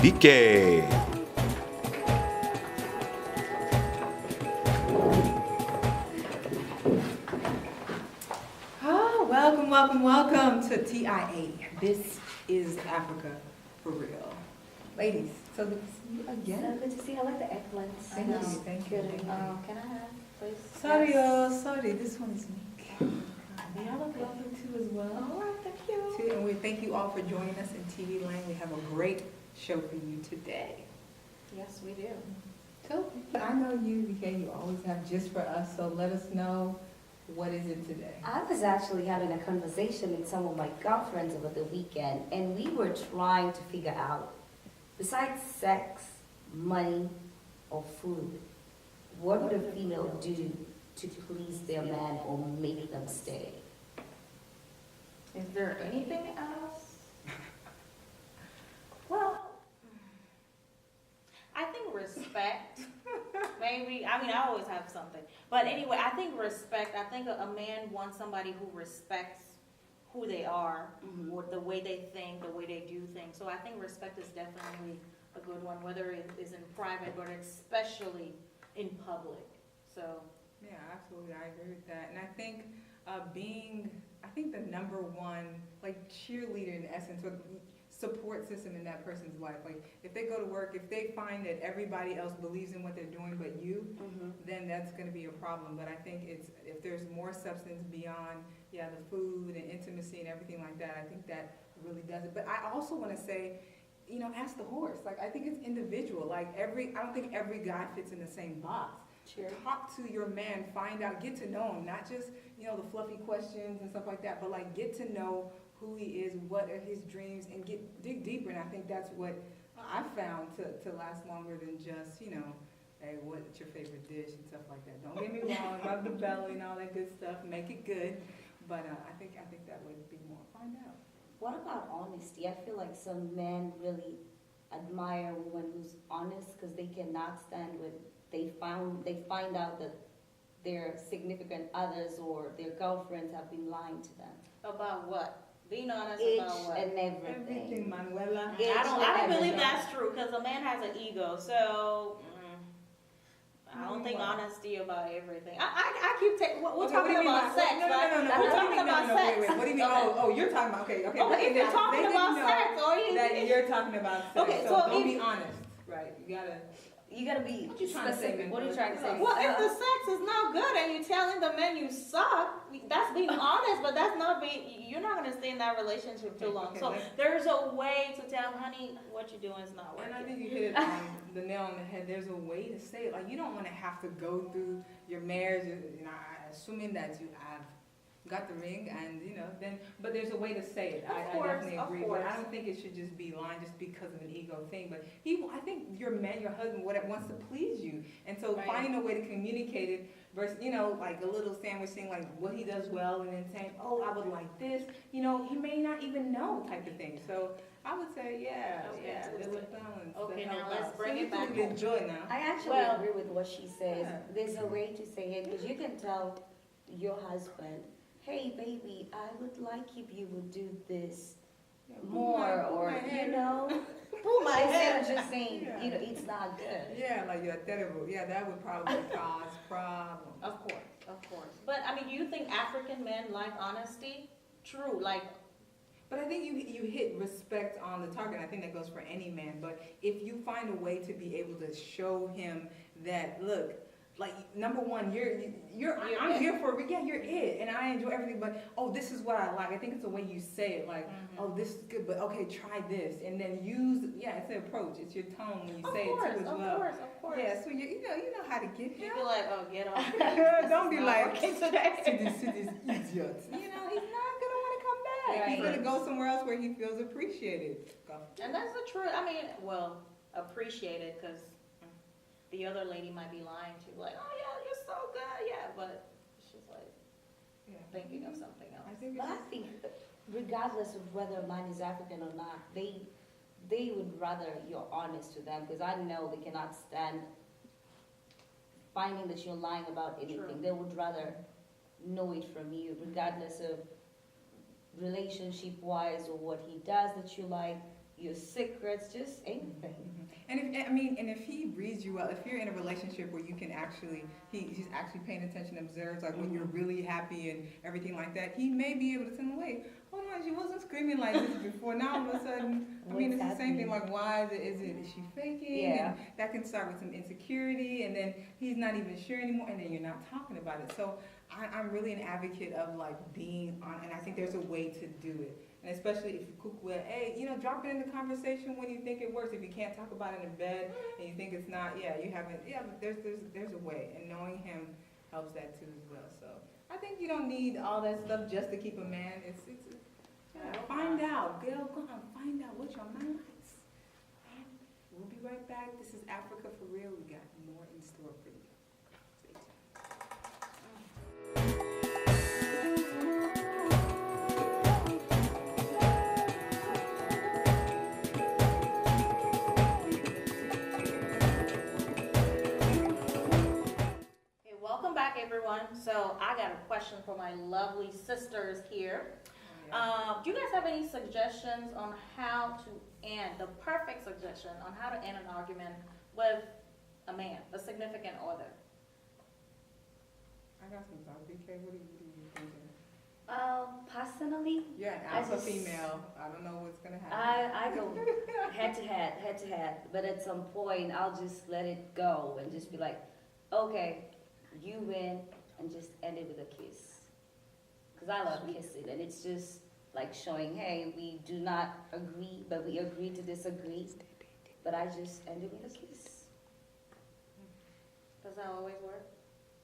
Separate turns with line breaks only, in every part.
T.I.A.
Oh, welcome, welcome, welcome to T.I.A. This is Africa for real. Ladies, so good to see you
So
again.
good to see you. I like the eggplants.
Thank you, thank you, thank you.
Can I have, please?
Sorry,
Yes.
sorry, this one is me. Y'all look lovely too as well.
All right, thank you.
Too, and we thank you all for joining us in TV Land. We have a great show for you today.
Yes, we do.
So, I know you, okay, you always have just for us, so let us know, what is it today?
I was actually having a conversation with some of my girlfriends over the weekend, and we were trying to figure out, besides sex, money, or food, what would a female do to please their man or make them stay?
Is there anything else? Well, I think respect. Maybe, I mean, I always have something. But anyway, I think respect. I think a man wants somebody who respects who they are, or the way they think, the way they do things. So I think respect is definitely a good one, whether it is in private, but especially in public. So.
Yeah, absolutely, I agree with that. And I think I think the number one, like, cheerleader in essence, or support system in that person's life. Like, if they go to work, if they find that everybody else believes in what they're doing but you, then that's going to be a problem. But I think if there's more substance beyond, the food and intimacy and everything like that, I think that really does it. But I also want to say, ask the horse. Like, I think it's individual. Like, I don't think every guy fits in the same box.
Sure.
Talk to your man, find out, get to know him, not just, the fluffy questions and stuff like that, but like get to know who he is, what are his dreams, and dig deeper. And I think that's what I found to last longer than just, hey, what's your favorite dish and stuff like that. Don't get me wrong, rub the belly and all that good stuff, make it good. But I think that would be more, find out.
What about honesty? I feel like some men really admire a woman who's honest because they cannot stand when they find out that their significant others or their girlfriends have been lying to them.
About what? Being honest
Each
about what?
and everything.
Everything, Manuela.
Each
I don't
and
believe
everything.
that's true, because a man has an ego, so I don't think honesty about everything. I keep taking, we're
Okay, what
talking
do you mean
about
by-
sex,
no,
right?
no, no,
We're
what do you
talking
mean- no,
about
no,
sex.
Wait, what do you mean?
Okay.
Oh, you're talking about, okay.
Okay,
But
if you're
they
talking
didn't
about
know
sex, or you
that you're talking about sex,
Okay,
so
so
don't
if-
be honest, right? You gotta.
You gotta be
What you trying to say,
specific.
man?
What are you trying to say?
Well, if the sex is not good and you're telling the man you suck, that's being honest, but that's not you're not going to stay in that relationship too long.
Okay,
So
let's-
there's a way to tell, honey, what you're doing is not working.
And I think you hit it on the nail on the head. There's a way to say it. Like, you don't want to have to go through your marriage, assuming that you have got the ring, and then. But there's a way to say it. I definitely
of
agree. But
course.
I don't think it should just be lying just because of an ego thing. But I think your man, your husband, wants to please you, and so
Right.
finding a way to communicate it versus like a little sandwich thing, like what he does well, and then saying, oh, I would like this. He may not even know, type of thing. So I would say,
Okay,
there's
so
a balance.
okay,
that
now
help
let's
out.
bring
So
it back
you can
home.
enjoy now.
I actually
Well-
agree with what she says.
Yeah.
There's a way to say it because you can tell your husband, hey baby, I would like if you would do this more, or
Pull my
instead
head.
of just saying,
Yeah.
it's not good.
Yeah, like you're terrible. Yeah, that would probably cause problems.
Of course. But I mean, do you think African men like honesty? True, like,
But I think you hit respect on the target. I think that goes for any man. But if you find a way to be able to show him that, look, like, number one, I'm
it.
here for you're it, and I enjoy everything. But this is what I like. I think it's the way you say it. Like, oh, this is good, but okay, try this, and then it's an approach. It's your tone when you say it too as well.
Of course.
Yeah, so you know how to get him.
You be like, oh, get off.
Don't be
Not
like,
working
to
today.
this idiot. He's not gonna want to come back. He's
Right.
gonna go somewhere else where he feels appreciated.
And that's the truth. I mean, well, appreciate it, because the other lady might be lying to you, like, oh yeah, you're so good, yeah, but she's like thinking of something else.
I think
But I think regardless of whether a man is African or not, they would rather you're honest to them because I know they cannot stand finding that you're lying about anything.
True.
They would rather know it from you, regardless of relationship-wise or what he does that you like. your secrets, just anything.
And if he reads you well, if you're in a relationship where you can actually, he's actually paying attention, observes, like when you're really happy and everything like that, he may be able to tell him, wait, hold on, she wasn't screaming like this before. Now all of a sudden, it's the same thing. Like, why is she faking?
Yeah.
And that can start with some insecurity, and then he's not even sure anymore, and then you're not talking about it. So I'm really an advocate of like being on, and I think there's a way to do it. And especially if you cook well, hey, drop it in the conversation when you think it works. If you can't talk about it in bed and you think it's not, you haven't, but there's a way. And knowing him helps that too as well. So I think you don't need all that stuff just to keep a man. Find out. Girl, go on, find out what your man likes. And we'll be right back. This is Africa for Real. We got more in store for you. Stay tuned.
Okay, welcome back, everyone. So I got a question for my lovely sisters here. Do you guys have any suggestions on how to end, the perfect suggestion on how to end an argument with a man, a significant other?
I got some thoughts. BK, what are you thinking?
Personally,
You're an alpha female. I don't know what's gonna happen.
I go head to head, but at some point I'll just let it go and just be like, okay, you win, and just end it with a kiss. Because I love kissing, and it's just like showing, hey, we do not agree, but we agree to disagree. But I just end it with a kiss.
Does that always work?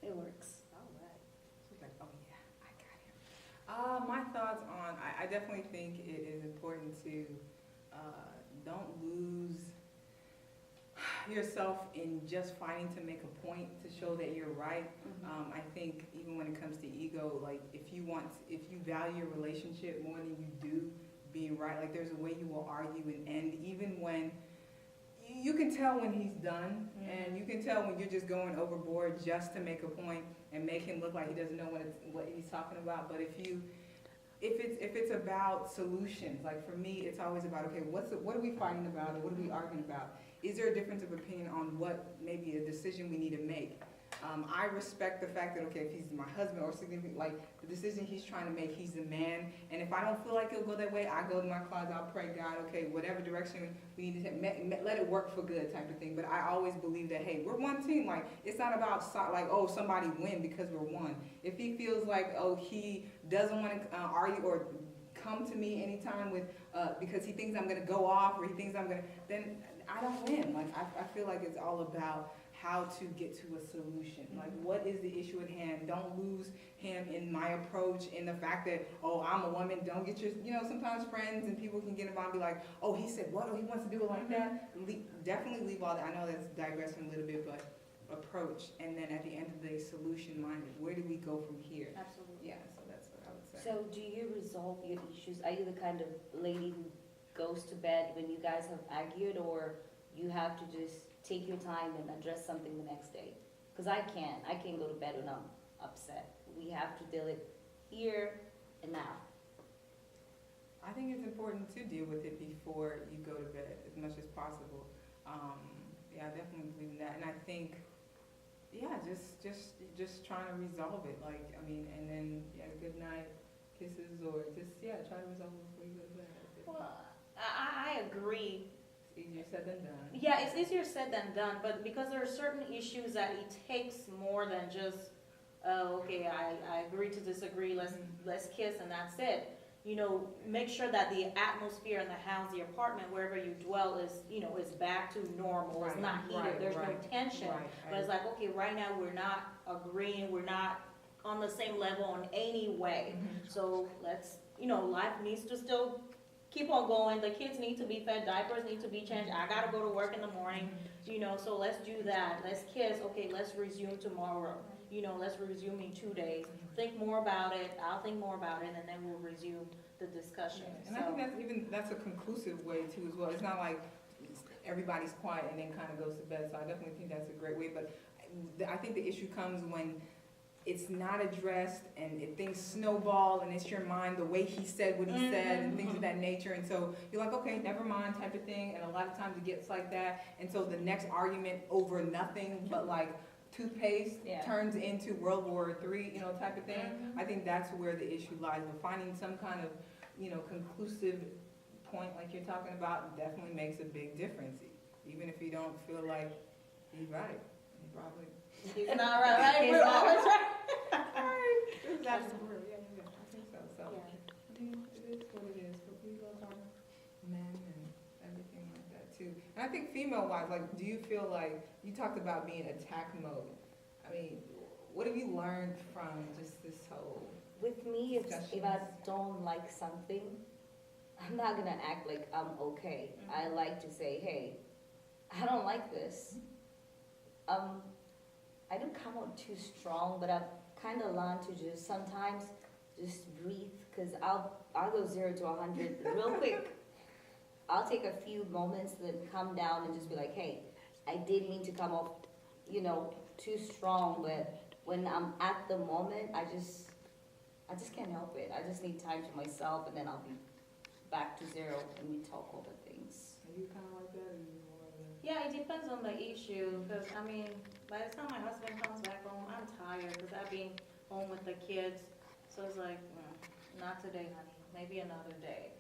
It works.
All right.
She's like, oh yeah, I got him. My thoughts on, I definitely think it is important to don't lose yourself in just fighting to make a point to show that you're right. I think even when it comes to ego, like if you value a relationship more than you do being right, like there's a way you will argue and end, even when you can tell when he's done, and you can tell when you're just going overboard just to make a point and make him look like he doesn't know what he's talking about. But if it's about solutions, like for me, it's always about, okay, what are we fighting about, or what are we arguing about? Is there a difference of opinion on what maybe a decision we need to make? I respect the fact that, okay, if he's my husband or significant, like the decision he's trying to make, he's the man. And if I don't feel like he'll go that way, I go to my closet, I'll pray, God, okay, whatever direction we need to take, let it work for good type of thing. But I always believe that, hey, we're one team. Like, it's not about like, oh, somebody win because we're one. If he feels like, oh, he doesn't want to argue or come to me anytime with, because he thinks I'm going to go off, or he thinks I'm going to, then I don't win. Like, I feel like it's all about how to get to a solution. Like, what is the issue at hand? Don't lose him in my approach, in the fact that, oh, I'm a woman, don't get your, sometimes friends and people can get involved and be like, oh, he said what? Oh, he wants to do it like that? Definitely leave all that. I know that's digressing a little bit, but approach, and then at the end of the day, solution-minded. Where do we go from here?
Absolutely.
Yeah, so that's what I would say.
So do you resolve your issues? Are you the kind of lady who goes to bed when you guys have argued, or you have to just take your time and address something the next day? Because I can't go to bed when I'm upset. We have to deal it here and now.
I think it's important to deal with it before you go to bed as much as possible. I definitely believe in that, and I think, just trying to resolve it. Like, and then good night kisses, or just try to resolve it before you go to bed.
Well, I agree.
It's easier said than done.
Yeah, it's easier said than done, but because there are certain issues that it takes more than just, okay, I agree to disagree, let's kiss and that's it. Make sure that the atmosphere in the house, the apartment, wherever you dwell is back to normal. It's not heated, there's no tension. But it's like, okay, right now we're not agreeing, we're not on the same level in any way. So let's, life needs to still keep on going. The kids need to be fed, diapers need to be changed. I gotta go to work in the morning, so let's do that. Let's kiss. Okay, let's resume tomorrow. Let's resume in 2 days. Think more about it. I'll think more about it, and then we'll resume the discussion.
And I think that's a conclusive way too as well. It's not like everybody's quiet and then kind of goes to bed. So I definitely think that's a great way. But I think the issue comes when it's not addressed, and things snowball, and it's your mind, the way he said what he said, and things of that nature, and so you're like, okay, never mind, type of thing, and a lot of times it gets like that, and so the next argument over nothing but like toothpaste
Yeah.
turns into World War III, type of thing. I think that's where the issue lies, but finding some kind of, conclusive point like you're talking about definitely makes a big difference, even if you don't feel like he's right, he probably.
He's not right.
He's
We're
not
always right.
That's the word, yeah, I think so, so.
Yeah.
I mean, it is what it is, but we love our men and everything like that too. And I think female-wise, like, do you feel like, you talked about being attack mode. I mean, what have you learned from just this whole,
With me, if I
Discussions.
don't like something, I'm not gonna act like I'm okay. I like to say, hey, I don't like this. I don't come out too strong, but I've kind of learned to just sometimes just breathe, because I'll go 0 to 100 real quick. I'll take a few moments, then come down and just be like, hey, I didn't mean to come off, too strong, but when I'm at the moment, I just can't help it. I just need time to myself, and then I'll be back to 0 and we talk over things.
are you kind of like that, or you more of a?
Yeah, it depends on the issue, because, I mean, by the time my husband comes back home, I'm tired, because I've been home with the kids, so it's like, not today, honey, maybe another day,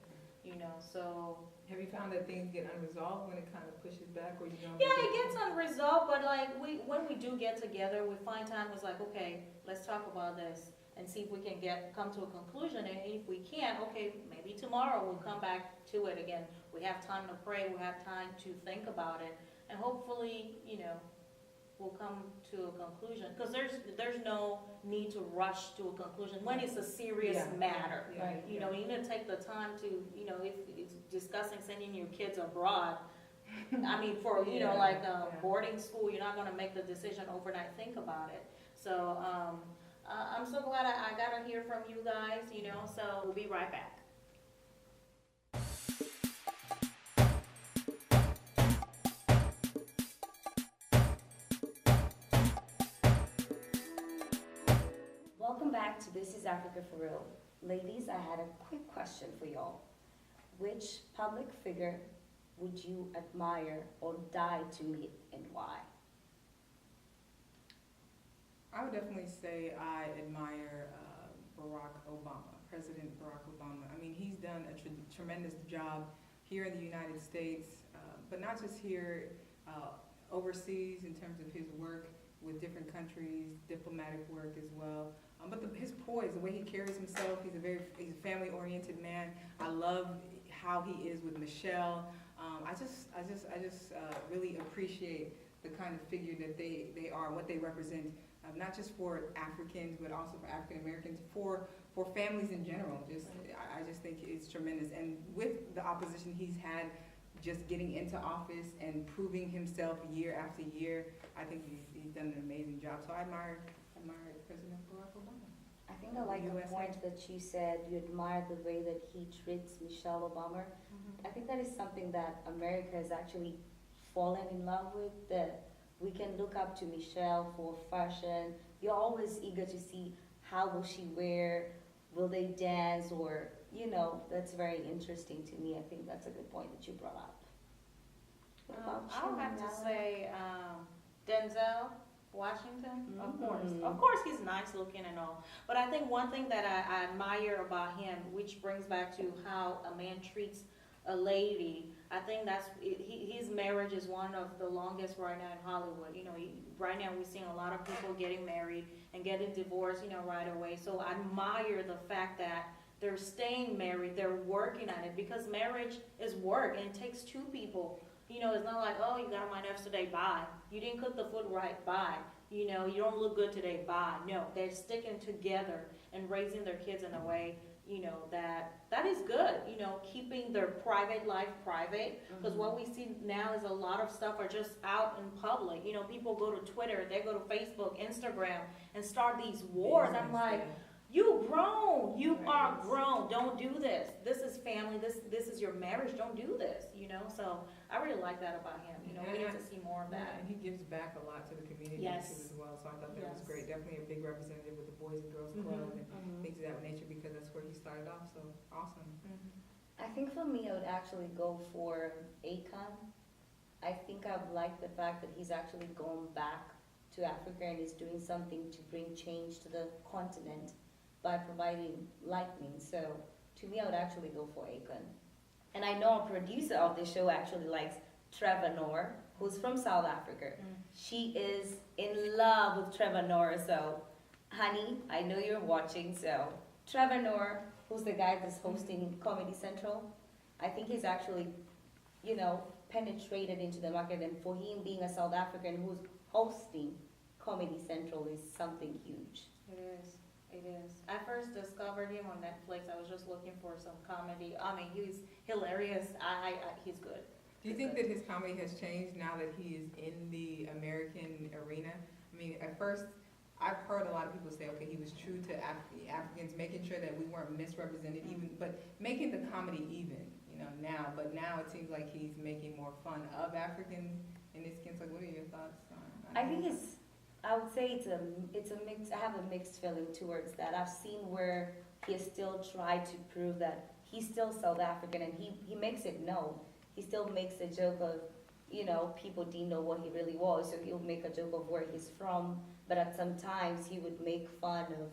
so.
Have you found that things get unresolved when it kind of pushes back, or you don't?
Yeah, it gets unresolved, but like, when we do get together, we find time, it's like, okay, let's talk about this, and see if we can come to a conclusion, and if we can't, okay, maybe tomorrow we'll come back to it again. We have time to pray, we have time to think about it, and hopefully, we'll come to a conclusion, because there's no need to rush to a conclusion when it's a serious
Yeah.
matter.
Yeah,
You need to take the time to, if it's discussing sending your kids abroad, I mean, for,
Yeah,
like
yeah.
boarding school, you're not gonna make the decision overnight, think about it. So, I'm so glad I got to hear from you guys, so we'll be right back.
Welcome back to This is Africa for Real. Ladies, I had a quick question for y'all. Which public figure would you admire or die to meet, and why?
I would definitely say I admire Barack Obama, President Barack Obama. I mean, he's done a tremendous job here in the United States, but not just here, overseas in terms of his work with different countries, diplomatic work as well. But his poise, the way he carries himself, he's a family-oriented man. I love how he is with Michelle. I just really appreciate the kind of figure that they are, what they represent, not just for Africans, but also for African Americans, for families in general. I just think it's tremendous. And with the opposition he's had, just getting into office and proving himself year after year, I think he's done an amazing job. So I admire President Barack Obama.
I think I like the
USA.
point that you said you admire the way that he treats Michelle Obama. I think that is something that America has actually fallen in love with, that we can look up to Michelle for fashion. You're always eager to see how will she wear, will they dance, or, that's very interesting to me. I think that's a good point that you brought up. What about
I would
you,
have to
Nala?
say Denzel Washington, of course.
Mhm.
Of course, he's nice looking and all. But I think one thing that I admire about him, which brings back to how a man treats a lady, I think his marriage is one of the longest right now in Hollywood. Right now we're seeing a lot of people getting married and getting divorced, right away. So I admire the fact that they're staying married, they're working on it, because marriage is work and it takes two people. It's not like, oh, you got on my nerves today, bye. You didn't cook the food right, bye. You don't look good today, bye. No, they're sticking together and raising their kids in a way, that is good, keeping their private life private. Because what we see now is a lot of stuff are just out in public. People go to Twitter, they go to Facebook, Instagram, and start these wars. I'm like, You grown. You are
Right.
grown. Don't do this. This is family. This is your marriage. Don't do this. You know. So I really like that about him. You know, we need to see more of
Yeah,
that.
and he gives back a lot to the community
Yes.
too as well, so I thought that was
Yes.
great. Definitely a big representative with the Boys and Girls
Mhm,
Club and
mhm,
things of that nature, because that's where he started off, so awesome.
mhm.
I think for me, I would actually go for Akon. I think I've liked the fact that he's actually gone back to Africa and is doing something to bring change to the continent by providing lightning. So to me, I would actually go for Akon. And I know a producer of the show actually likes Trevor Noah, who's from South Africa.
Mm.
She is in love with Trevor Noah. So, honey, I know you're watching. So, Trevor Noah, who's the guy that's hosting Comedy Central, I think he's actually, penetrated into the market. And for him being a South African who's hosting Comedy Central is something huge.
It is. It is. I first discovered him on Netflix. I was just looking for some comedy. I mean, he's hilarious. He's good.
Do you think that his comedy has changed now that he is in the American arena? I mean, at first, I've heard a lot of people say, okay, he was true to Africans, making sure that we weren't misrepresented even, but making the comedy even, now. But now it seems like he's making more fun of Africans in his skin. So what are your thoughts on
I think I would say it's a mix. I have a mixed feeling towards that. I've seen where he has still tried to prove that he's still South African, and he makes it known. He still makes a joke of, people didn't know what he really was, so he'll make a joke of where he's from, but at some times he would make fun of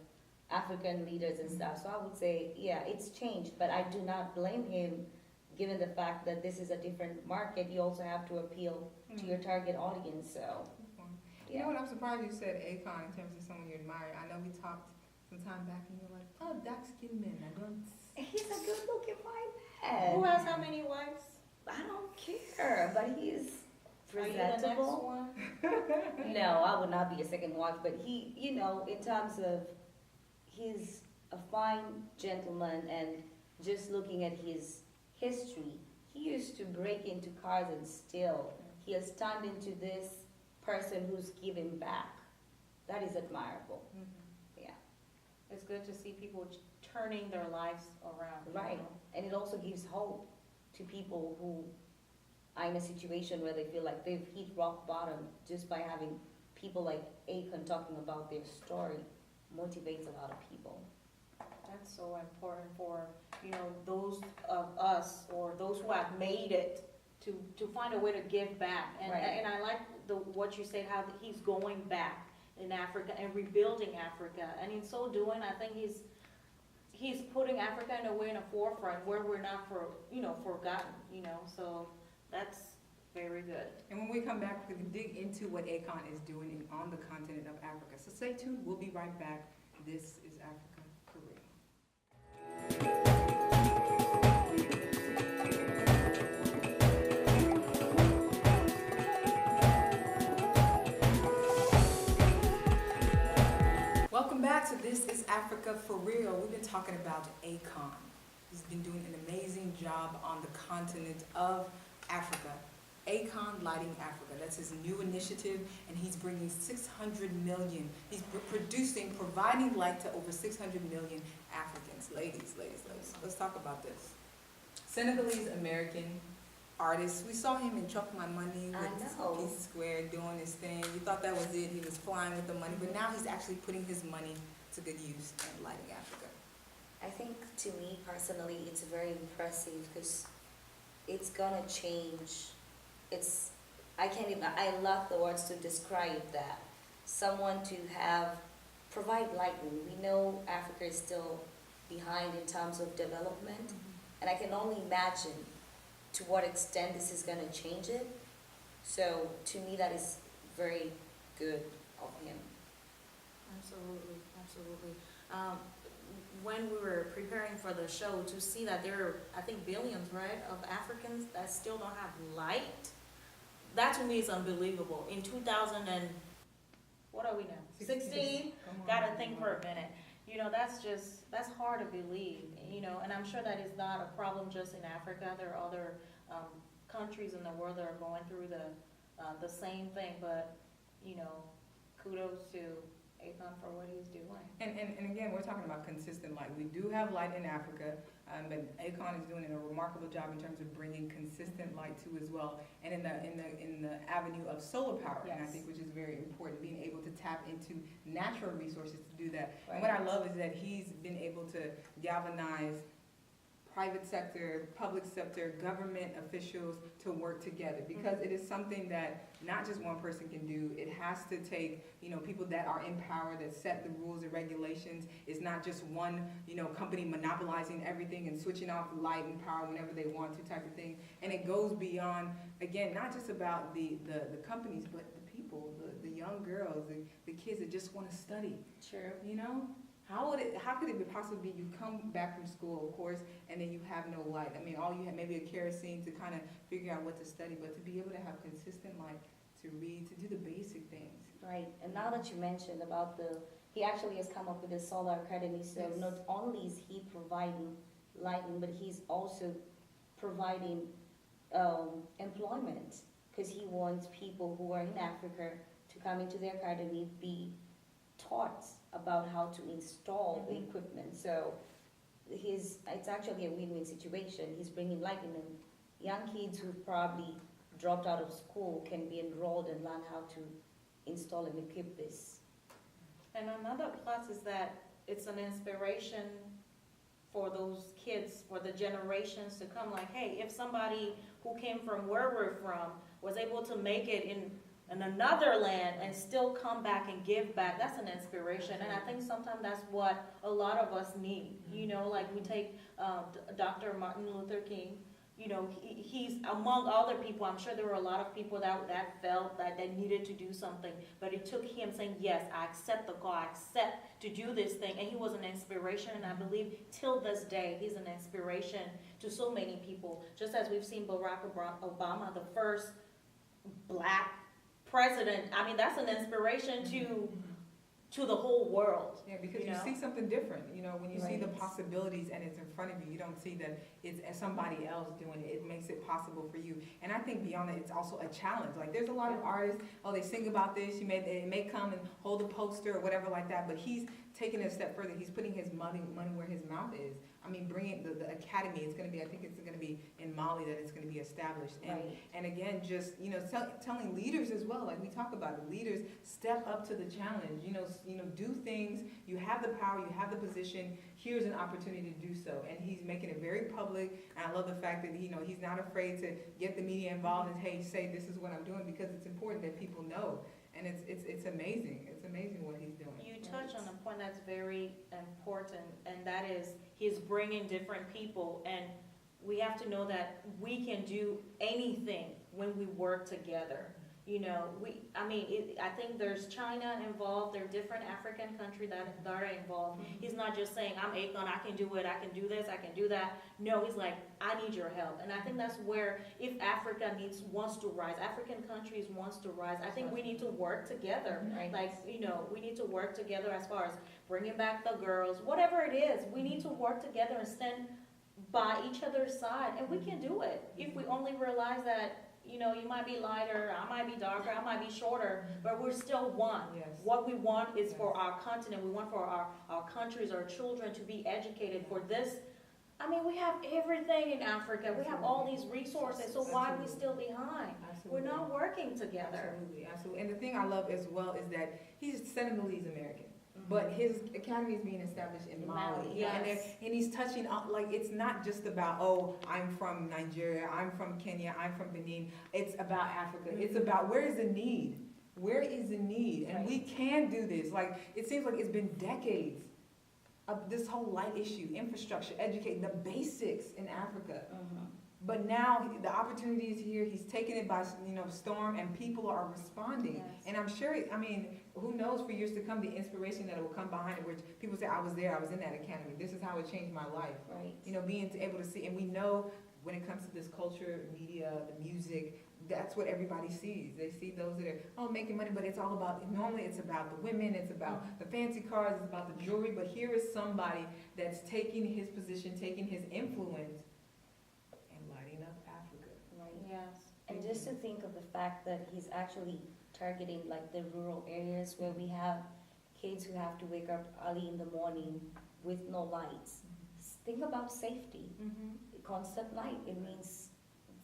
African leaders and stuff. So I would say, yeah, it's changed, but I do not blame him given the fact that this is a different market. You also have to appeal to your target audience, so.
You know what, I'm surprised you said Akon in terms of someone you admire. I know we talked some time back and you're like, oh, dark-skinned men, I don't...
He's a good-looking white man.
Who has how many wives?
I don't care, but he's
Are you the next
presentable.
one?
No, I would not be a second wife, but he, in terms of, he's a fine gentleman, and just looking at his history, he used to break into cars and steal. He has turned into this person who's giving back. That is admirable.
Mhm.
Yeah.
It's good to see people turning their lives around. you
Right.
know?
And it also gives hope to people who are in a situation where they feel like they've hit rock bottom. Just by having people like Akon talking about their story motivates a lot of people.
That's so important for, those of us or those who have made it to find a way to give back. And,
Right.
and I like what you said, how he's going back in Africa and rebuilding Africa. And in so doing, I think he's putting Africa in a way in the forefront where we're not forgotten, so that's very good.
And when we come back, we can dig into what Akon is doing on the continent of Africa. So stay tuned, we'll be right back. This is Africa for Real. Welcome back to This is Africa for Real. We've been talking about Akon. He's been doing an amazing job on the continent of Africa. Akon Lighting Africa, that's his new initiative, and he's bringing 600 million, he's providing light to over 600 million Africans. Ladies, let's talk about this. Senegalese American artist, we saw him in Chuck My Money with Peace Square doing his thing. You thought that was it, he was flying with the money, but now he's actually putting his money to good use and lighting Africa.
I think, to me personally, it's very impressive because it's gonna change. I lack the words to describe that. Someone to provide lightning. We know Africa is still behind in terms of development, and I can only imagine to what extent this is gonna change it. So, to me, that is very good of him.
Absolutely, absolutely. When we were preparing for the show, to see that there are, I think, billions, right, of Africans that still don't have light, that to me is unbelievable. In 2000 and, what are we now? 16? Gotta think for a minute. That's hard to believe, and I'm sure that is not a problem just in Africa. There are other countries in the world that are going through the same thing, but, kudos to Akon for what he's doing.
And again, we're talking about consistent light. We do have light in Africa, but Akon is doing a remarkable job in terms of bringing consistent light too as well, and in the avenue of solar power, and I
Yes.
think which is very important, being able to tap into natural resources to do that.
Right.
And what I love is that he's been able to galvanize private sector, public sector, government officials to work together, because it is something that not just one person can do. It has to take, people that are in power, that set the rules and regulations. It's not just one, company monopolizing everything and switching off light and power whenever they want to, type of thing. And it goes beyond, again, not just about the companies, but the people, the young girls, the kids that just want to study,
True.
How could it be possibly you come back from school, of course, and then you have no light? I mean, all you have maybe a kerosene to kind of figure out what to study, but to be able to have consistent light, to read, to do the basic things.
Right, and now that you mentioned about he actually has come up with the Solar Academy, so
Yes.
not only is he providing lighting, but he's also providing employment, because he wants people who are in Africa to come into the academy, be taught about how to install the
Mhm.
equipment. So it's actually a win-win situation. He's bringing lighting, and young kids who probably dropped out of school can be enrolled and learn how to install and equip this.
And another plus is that it's an inspiration for those kids, for the generations to come, like, hey, if somebody who came from where we're from was able to make it in another land and still come back and give back, that's an inspiration. And I think sometimes that's what a lot of us need. Like we take Dr. Martin Luther King. He's among other people. I'm sure there were a lot of people that felt that they needed to do something, but it took him saying, yes, I accept the call, I accept to do this thing, and he was an inspiration. And I believe till this day he's an inspiration to so many people, just as we've seen Barack Obama, the first black president. I mean, that's an inspiration to the whole world.
Yeah, because you see something different, when you see the
Right.
possibilities and it's in front of you, you don't see that it's somebody else doing it. It makes it possible for you. And I think beyond that, it's also a challenge. Like there's a lot of artists, they sing about this, they may come and hold a poster or whatever like that, but he's taking it a step further. He's putting his money where his mouth is. I mean, bringing the academy, I think it's going to be in Mali that it's going to be established. And again, just, telling leaders as well, like we talk about it, leaders step up to the challenge, do things. You have the power, you have the position, here's an opportunity to do so. And he's making it very public, and I love the fact that, he's not afraid to get the media involved and, hey, say this is what I'm doing, because it's important that people know. And it's amazing. It's amazing what he's doing.
You touch on a point that's very important, and that is he's bringing different people, and we have to know that we can do anything when we work together. I think there's China involved, there are different African countries that are involved. He's not just saying, I'm Akon, I can do it, I can do this, I can do that. No, he's like, I need your help. And I think that's where, if Africa wants to rise, African countries wants to rise, I think we need to work together.
Right.
We need to work together as far as bringing back the girls, whatever it is, we need to work together and stand by each other's side, and we can do it if we only realize that you might be lighter, I might be darker, I might be shorter, but we're still one.
Yes.
What we want is for our continent, we want for our countries, our children to be educated for this. I mean, we have everything in Africa, we have all these resources, so why are we still behind?
Absolutely.
We're not working together.
Absolutely. And the thing I love as well is that he's Senegalese American. But his academy is being established in Mali.
Yes.
And he's touching on, like, it's not just about, I'm from Nigeria, I'm from Kenya, I'm from Benin. It's about Africa. It's about where is the need? Where is the need? And we can do this. Like, it seems like it's been decades of this whole light issue, infrastructure, educating, the basics in Africa. But now the opportunity is here. He's taking it by storm, and people are responding.
Yes.
And I'm sure, who knows for years to come the inspiration that will come behind it, where people say, I was there, I was in that academy. This is how it changed my life.
Right.
Being able to see, and we know when it comes to this culture, media, the music, that's what everybody sees. They see those that are, making money, but it's all about, normally it's about the women, it's about the fancy cars, it's about the jewelry, but here is somebody that's taking his position, taking his influence,
Yes.
And just to think of the fact that he's actually targeting like the rural areas where we have kids who have to wake up early in the morning with no lights. Think about safety. Constant light, it means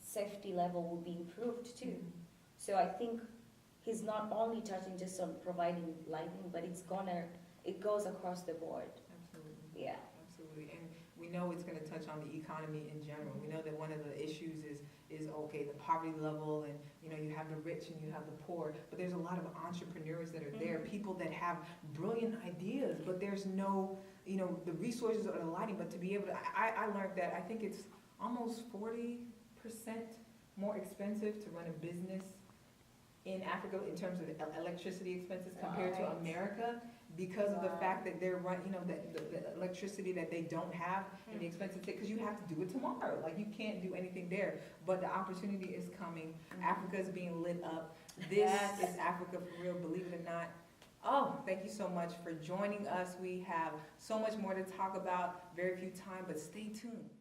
safety level will be improved too. So I think he's not only touching just on providing lighting, but it goes across the board.
Absolutely.
Yeah.
Absolutely, and we know it's gonna touch on the economy in general. We know that one of the issues is okay, the poverty level, and, you know, you have the rich and you have the poor, but there's a lot of entrepreneurs that are there, people that have brilliant ideas, but there's no, you know, the resources or the lighting, but to be able to, I learned that, I think it's almost 40% more expensive to run a business in Africa in terms of electricity expenses compared to
Right.
America, because of the
Wow.
fact that they're running, you know, the electricity that they don't have and the expenses, because you have to do it tomorrow, like you can't do anything there, but the opportunity is coming, Africa is being lit up, this
Yes.
is Africa for real, believe it or not. Oh, thank you so much for joining us, we have so much more to talk about, very few time, but stay tuned.